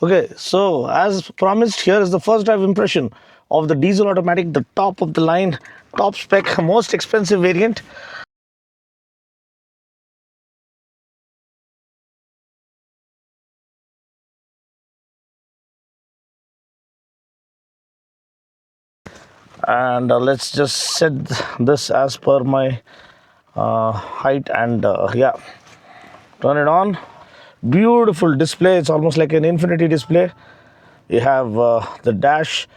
Okay, so as promised, here is the first drive impression of the diesel automatic, the top of the line, top spec, most expensive variant. And let's just set this as per my height, and yeah, turn it on. Beautiful display. It's almost like an infinity display. You have the dash,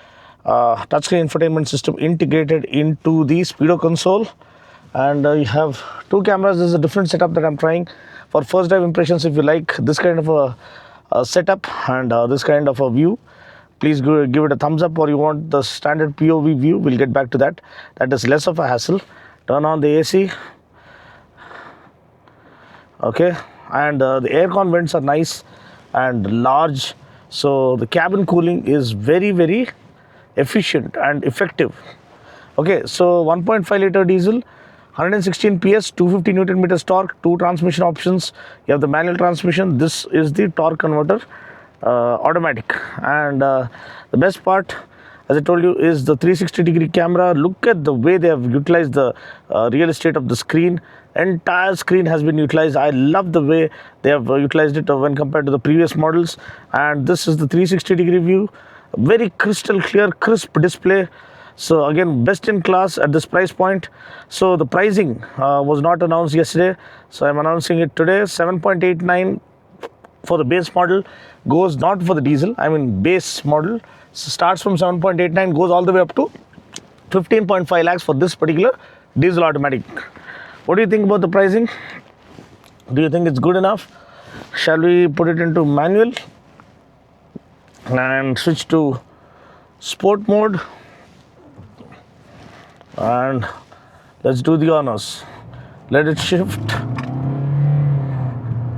touchscreen infotainment system integrated into the speedo console, and you have two cameras. This is a different setup that I'm trying for first drive impressions. If you like this kind of a setup and this kind of a view, please give it a thumbs up. Or you want the standard POV view, we'll get back to that. That is less of a hassle. Turn on the AC. Okay, and the aircon vents are nice and large, so the cabin cooling is very efficient and effective. Okay, so 1.5 liter diesel, 116 PS, 250 newton meters torque, two transmission options. You have the manual transmission. This is the torque converter, automatic. And the best part, as I told you, is the 360-degree camera. Look at the way they have utilized the real estate of the screen. Entire screen has been utilized. I love the way they have utilized it when compared to the previous models. And this is the 360-degree view. Very crystal clear, crisp display. So again, best in class at this price point. So the pricing was not announced yesterday, so I'm announcing it today. 7.89 for the base model, goes not for the diesel, I mean base model. So starts from 7.89, goes all the way up to 15.5 lakhs for this particular diesel automatic. What do you think about the pricing? Do you think it's good enough? Shall we put it into manual and switch to sport mode? And let's do the honors. Let it shift.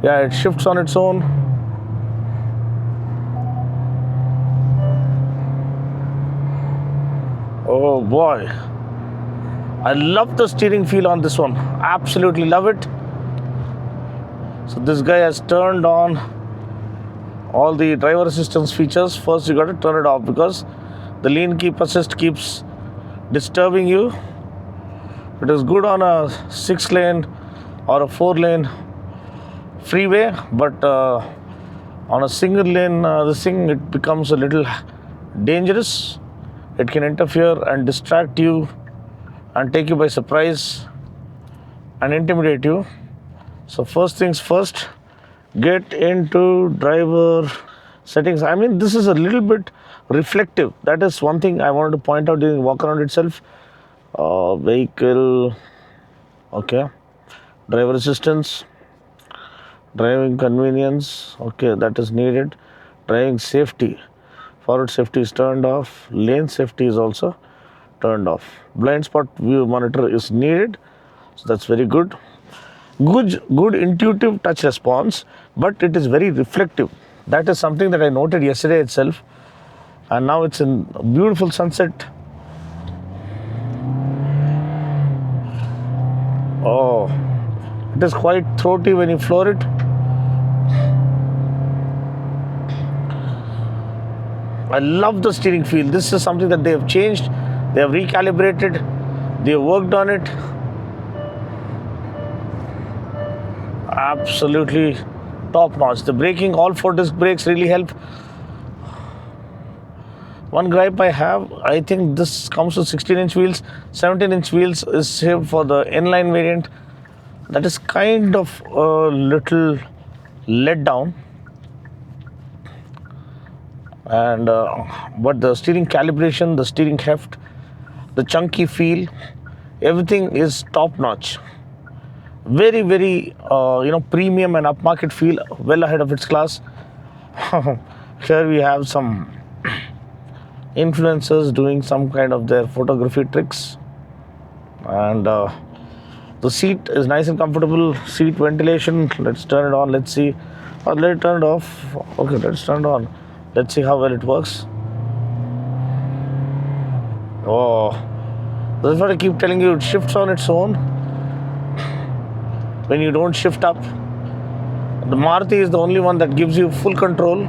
Yeah, it shifts on its own. Oh boy, I love the steering feel on this one. Absolutely love it. So this guy has turned on all the driver assistance features. First you got to turn it off because the lane keep assist keeps disturbing you. It is good on a 6-lane or a 4-lane freeway, but on a single lane this thing, it becomes a little dangerous. It can interfere and distract you and take you by surprise and intimidate you. So first things first, get into driver settings. I mean, this is a little bit reflective. That is one thing I wanted to point out during walk around itself. Vehicle, okay, driver assistance, driving convenience, okay, that is needed. Driving safety, forward safety is turned off, lane safety is also turned off. Blind spot view monitor is needed, so that's very good. Good intuitive touch response, but it is very reflective. That is something that I noted yesterday itself, and now it's in beautiful sunset. Oh, it is quite throaty when you floor it. I love the steering feel. This is something that they have changed. They have recalibrated. They have worked on it. Absolutely top notch. The braking, all 4 disc brakes really help. One gripe I have, I think this comes with 16-inch wheels. 17-inch wheels is saved for the N-line variant. That is kind of a little let down. And but the steering calibration, the steering heft, the chunky feel, everything is top notch. Very premium and upmarket feel, well ahead of its class. Here we have some influencers doing some kind of their photography tricks, and the seat is nice and comfortable. Seat ventilation, let's turn it on, let's see, or let it turn it off. Okay, let's turn it on, let's see how well it works. Oh, that's what I keep telling you, it shifts on its own when you don't shift up. The Maruti is the only one that gives you full control.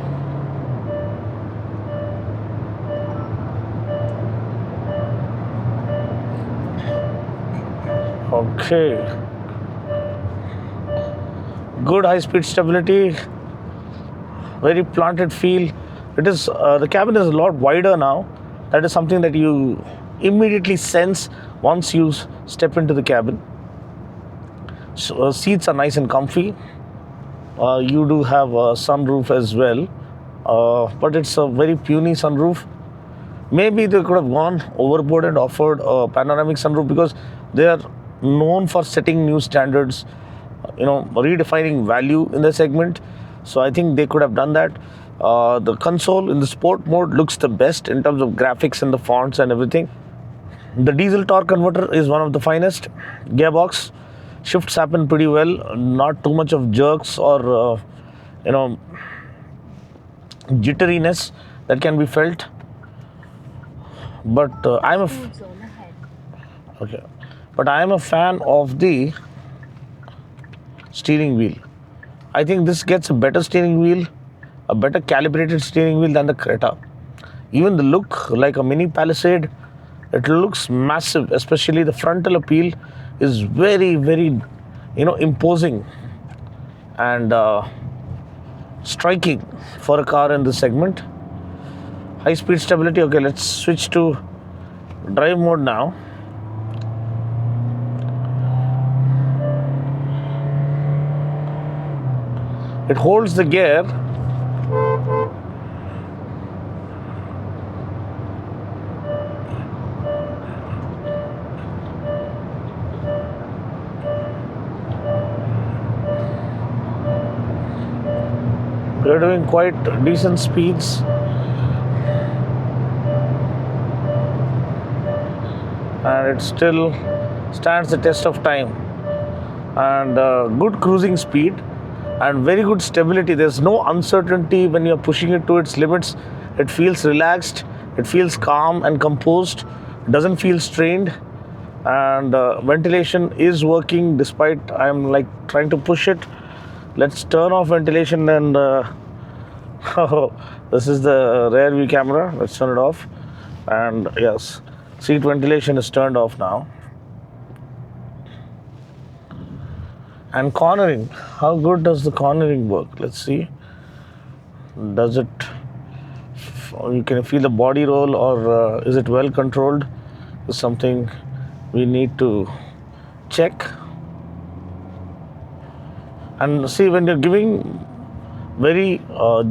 Okay, good high-speed stability, very planted feel. It is the cabin is a lot wider now. That is something that you immediately sense once you step into the cabin. So, seats are nice and comfy. You do have a sunroof as well, but it's a very puny sunroof. Maybe they could have gone overboard and offered a panoramic sunroof because they are known for setting new standards, redefining value in the segment. So I think they could have done that. The console in the sport mode looks the best in terms of graphics and the fonts and everything. The diesel torque converter is one of the finest. Gearbox shifts happen pretty well, not too much of jerks or jitteriness that can be felt. But I'm a fan of the steering wheel. I think this gets a better steering wheel, a better calibrated steering wheel than the Creta. Even the look, like a mini Palisade, it looks massive. Especially the frontal appeal is very, very, imposing and striking for a car in this segment. High speed stability. Okay, let's switch to drive mode now. It holds the gear. We're doing quite decent speeds. And it still stands the test of time. And good cruising speed and very good stability. There's no uncertainty when you're pushing it to its limits. It feels relaxed, it feels calm and composed, it doesn't feel strained. And ventilation is working despite I'm like trying to push it. Let's turn off ventilation and this is the rear view camera. Let's turn it off. And yes, seat ventilation is turned off now. And cornering, how good does the cornering work? Let's see. Does it, you can feel the body roll, or is it well controlled? Is something we need to check. And see, when you're giving very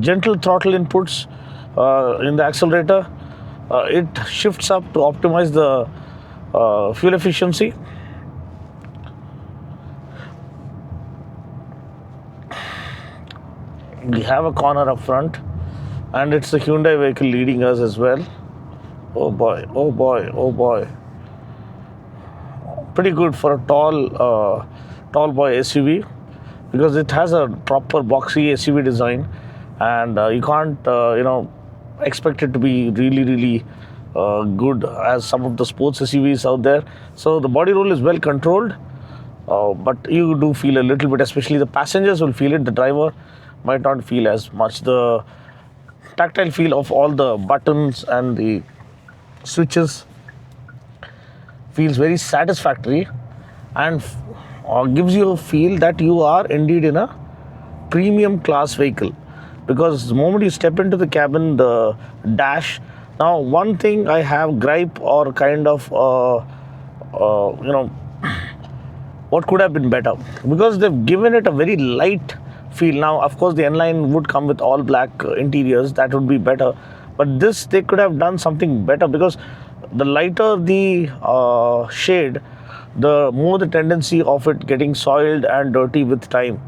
gentle throttle inputs in the accelerator, it shifts up to optimize the fuel efficiency. We have a corner up front, and it's a Hyundai vehicle leading us as well. Oh boy, oh boy, oh boy. Pretty good for a tall boy SUV, because it has a proper boxy SUV design, and you can't expect it to be really good as some of the sports SUVs out there. So the body roll is well controlled, but you do feel a little bit, especially the passengers will feel it. The driver might not feel as much. The tactile feel of all the buttons and the switches feels very satisfactory, and gives you a feel that you are indeed in a premium class vehicle, because the moment you step into the cabin, the dash. Now, one thing I have gripe, or kind of what could have been better, because they've given it a very light feel. Now, of course, the N-Line would come with all black interiors, that would be better, but this, they could have done something better, because the lighter the shade, the more the tendency of it getting soiled and dirty with time.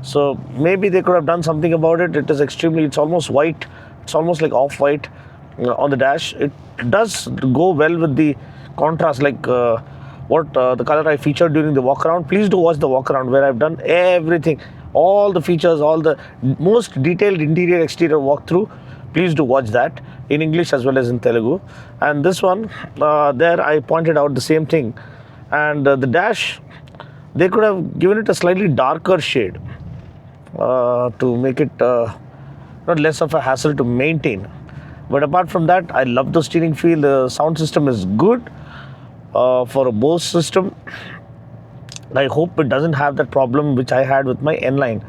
So maybe they could have done something about it. It is it's almost white, it's almost like off-white on the dash. It does go well with the contrast, like the color I featured during the walk around. Please do watch the walk around, where I've done everything, all the features, all the most detailed interior exterior walkthrough. Please do watch that in English as well as in Telugu. And this one, there I pointed out the same thing. And the dash, they could have given it a slightly darker shade to make it not less of a hassle to maintain. But apart from that, I love the steering feel. The sound system is good for a Bose system. I hope it doesn't have that problem which I had with my N line.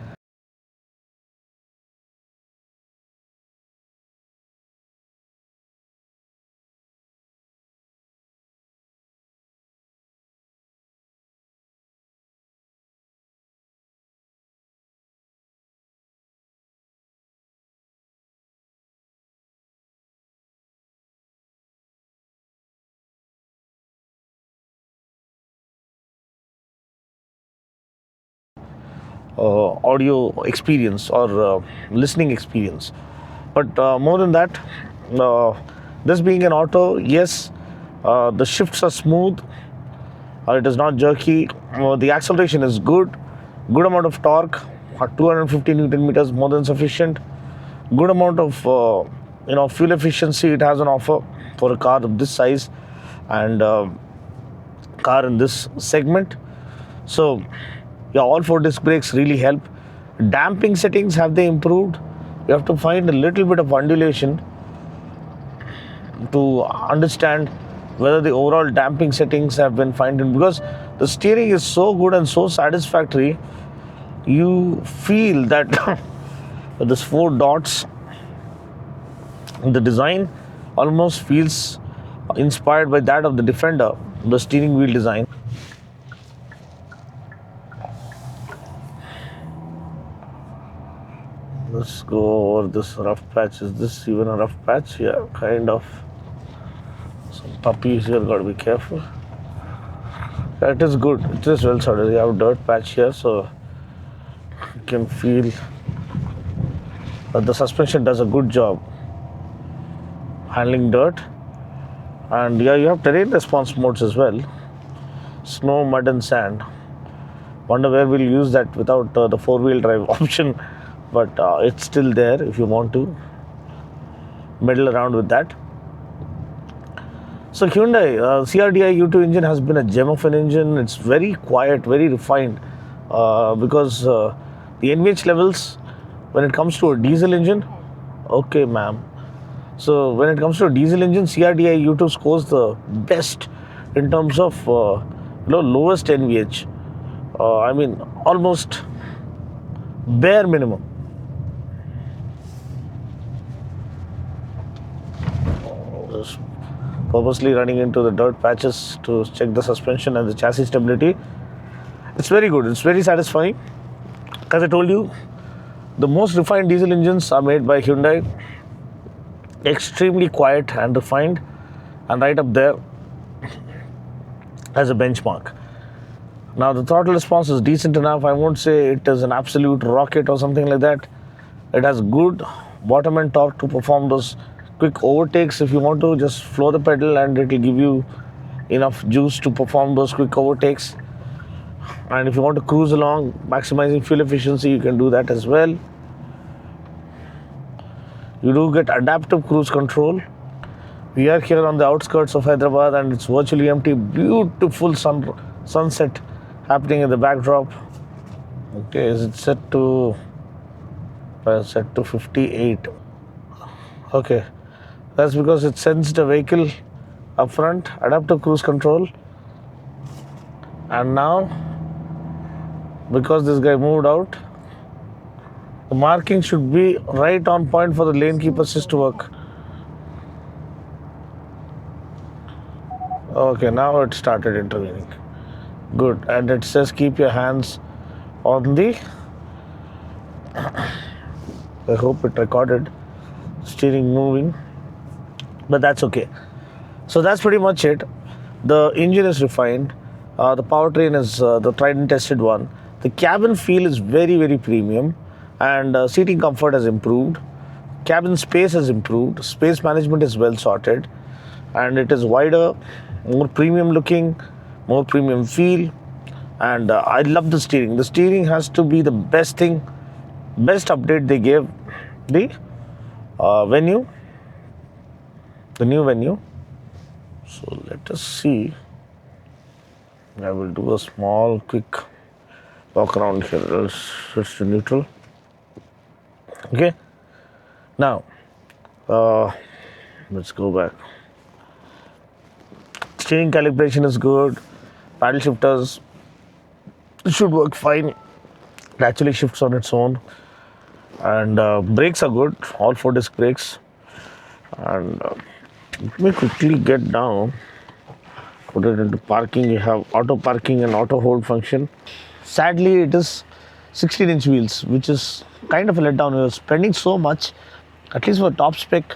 Audio experience or listening experience. But more than that, uh, this being an auto, yes, the shifts are smooth. It is not jerky. The acceleration is good. Good amount of torque. 250 Newton meters, more than sufficient. Good amount of fuel efficiency it has on offer for a car of this size and car in this segment. So yeah, all four disc brakes really help. Damping settings, have they improved? You have to find a little bit of undulation to understand whether the overall damping settings have been fine-tuned, because the steering is so good and so satisfactory. You feel that this four dots, the design almost feels inspired by that of the Defender, the steering wheel design. Let's go over this rough patch. Is this even a rough patch? Yeah, kind of. Some puppies here, gotta be careful. Yeah, it is good. It is well sorted. You have dirt patch here, so you can feel that the suspension does a good job handling dirt. And yeah, you have terrain response modes as well. Snow, mud and sand. Wonder where we'll use that without the four-wheel drive option. But it's still there if you want to meddle around with that. So Hyundai CRDI U2 engine has been a gem of an engine. It's very quiet, very refined, because the NVH levels when it comes to a diesel engine, okay ma'am. So when it comes to a diesel engine, CRDI U2 scores the best in terms of lowest NVH. I mean almost bare minimum. Just purposely running into the dirt patches to check the suspension and the chassis stability. It's very good. It's very satisfying. As I told you, the most refined diesel engines are made by Hyundai. Extremely quiet and refined, and right up there as a benchmark. Now the throttle response is decent enough. I won't say it is an absolute rocket or something like that. It has good bottom end torque to perform those quick overtakes. If you want to just floor the pedal, and it will give you enough juice to perform those quick overtakes. And if you want to cruise along, maximizing fuel efficiency, you can do that as well. You do get adaptive cruise control. We are here on the outskirts of Hyderabad and it's virtually empty. Beautiful sunset happening in the backdrop. Okay, is it set to 58? Okay, that's because it sensed a vehicle up front. Adaptive cruise control. And now, because this guy moved out, the marking should be right on point for the lane keep assist to work. Okay, now it started intervening. Good. And it says keep your hands on the, I hope it recorded, steering moving, but that's okay. So that's pretty much it. The engine is refined. The powertrain is the tried and tested one. The cabin feel is very, very premium, and seating comfort has improved. Cabin space has improved. Space management is well sorted, and it is wider, more premium looking, more premium feel. And I love the steering. The steering has to be the best thing, best update they gave. The venue, the new venue. So let us see. I will do a small quick walk around here. Let's switch to neutral. Okay. Now, let's go back. Steering calibration is good. Paddle shifters It should work fine. It actually shifts on its own, and brakes are good, all 4 disc brakes. And let me quickly get down, put it into parking. You have auto parking and auto hold function. Sadly, it is 16-inch wheels, which is kind of a letdown. We are spending so much, at least for top spec,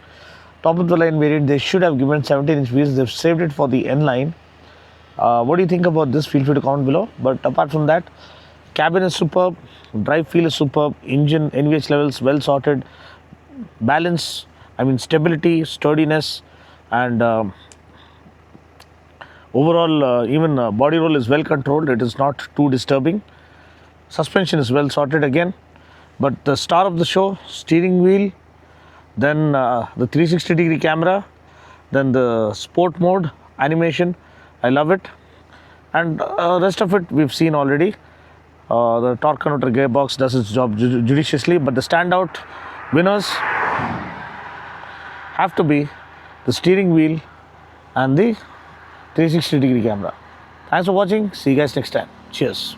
top of the line variant. They should have given 17-inch wheels. They've saved it for the N line. What do you think about this? Feel free to comment below. But apart from that, cabin is superb, drive feel is superb, engine NVH levels well sorted, balance, stability, sturdiness, and overall even body roll is well controlled. It is not too disturbing. Suspension is well sorted again. But the star of the show, steering wheel, then the 360-degree camera, then the sport mode animation. I love it. And rest of it we've seen already. The torque converter gearbox does its job judiciously, but the standout winners have to be the steering wheel and the 360-degree camera. Thanks for watching. See you guys next time. Cheers.